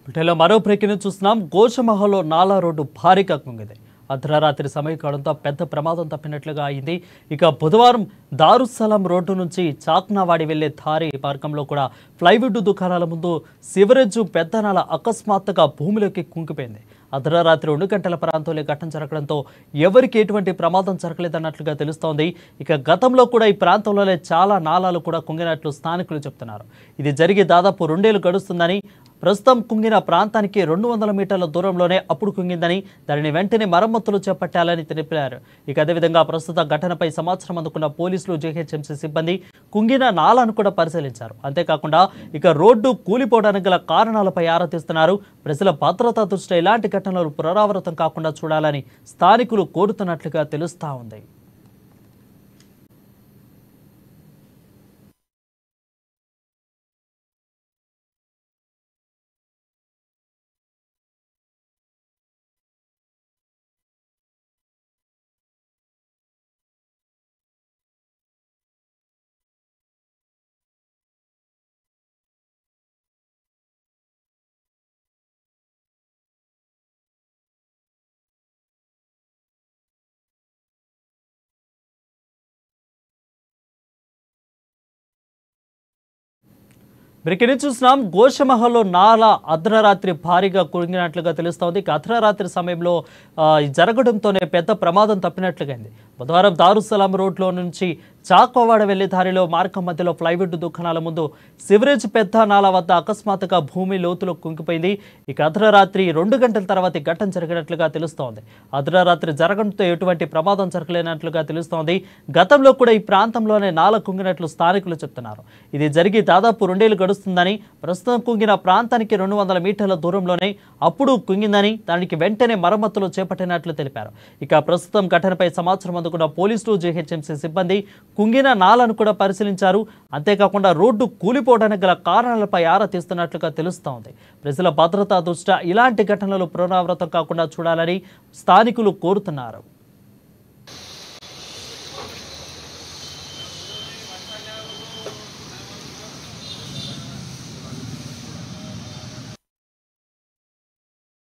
బ్రిటన్లో మరో బ్రేకింగ్ చూస్తున్నాం. గోషమహల్లో నాలా రోడ్డు భారీగా కుంగింది. అర్ధరాత్రి సమీకరణంతో పెద్ద ప్రమాదం తప్పినట్లుగా అయింది. ఇక బుధవారం దారుస్సలాం రోడ్డు నుంచి చాక్నావాడి వెళ్లే దారి మార్గంలో కూడా ప్లైవుడ్ దుకాణాల ముందు సివరేజ్ పెద్ద నాల అకస్మాత్తుగా భూమిలోకి కుంగిపోయింది. అర్ధరాత్రి 2 గంటల ప్రాంతంలో ఘటన జరగడంతో ఎవరికి ఎటువంటి ప్రమాదం జరగలేదన్నట్లుగా తెలుస్తోంది. ఇక గతంలో కూడా ఈ ప్రాంతంలోనే చాలా నాలాలు కూడా కుంగినట్లు స్థానికులు చెప్తున్నారు. ఇది జరిగి దాదాపు 2 ఏళ్లు గడుస్తుందని, ప్రస్తుతం కుంగిన ప్రాంతానికి 200 మీటర్ల దూరంలోనే అప్పుడు కుంగిందని, దానిని వెంటనే మరమ్మతులు చేపట్టాలని తెలిపారు. ఇక అదేవిధంగా ప్రస్తుత ఘటనపై సమాచారం అందుకున్న పోలీసులు, జీహెచ్ఎంసీ సిబ్బంది కుంగిన నాలాను కూడా పరిశీలించారు. అంతేకాకుండా ఇక రోడ్డు కూలిపోవడానికి గల కారణాలపై ఆరా తీస్తున్నారు. ప్రజల భద్రతా దృష్ట్యా ఇలాంటి ఘటనలు పునరావృతం కాకుండా చూడాలని స్థానికులు కోరుతున్నట్లుగా తెలుస్తా ఉంది. బ్రేకింగ్ చూస్తున్నాం. గోషమహల్లో నాలా అర్ధరాత్రి భారీగా కుంగినట్లుగా తెలుస్తోంది. అర్ధరాత్రి సమయంలో జరగడంతోనే పెద్ద ప్రమాదం తప్పినట్లుగా అయింది. బుధవారం దారుస్సలాం రోడ్లో నుంచి చాక్వావాడ వెళ్లే దారిలో మార్గం మధ్యలో ప్లైవుడ్ దుకాణాల ముందు సివరేజ్ పెద్ద నాల వద్ద అకస్మాత్తుగా భూమి లోతులో కుంగిపోయింది. ఇక అర్ధరాత్రి 2 గంటల తర్వాత ఘటన జరిగినట్లుగా తెలుస్తోంది. అర్ధరాత్రి జరగడంతో ఎటువంటి ప్రమాదం జరగలేనట్లుగా తెలుస్తోంది. గతంలో కూడా ఈ ప్రాంతంలోనే నాల కుంగినట్లు స్థానికులు చెప్తున్నారు. ఇది జరిగి దాదాపు 2 ఏళ్లు గడుస్తుందని, ప్రస్తుతం కుంగిన ప్రాంతానికి 200 మీటర్ల దూరంలోనే అప్పుడు కుంగిందని, దానికి వెంటనే మరమ్మతులు చేపట్టినట్లు తెలిపారు. ఇక ప్రస్తుతం ఘటనపై సమాచారం అందుకున్న పోలీసులు, జీహెచ్ఎంసీ సిబ్బంది కుంగిన నాలను కూడా పరిశీలించారు. అంతేకాకుండా రోడ్డు కూలిపోవడానికి గల కారణాలపై ఆరా తీస్తున్నట్లుగా తెలుస్తోంది. ప్రజల భద్రతా దృష్ట్యా ఇలాంటి ఘటనలు పునరావృతం కాకుండా చూడాలని స్థానికులు కోరుతున్నారు.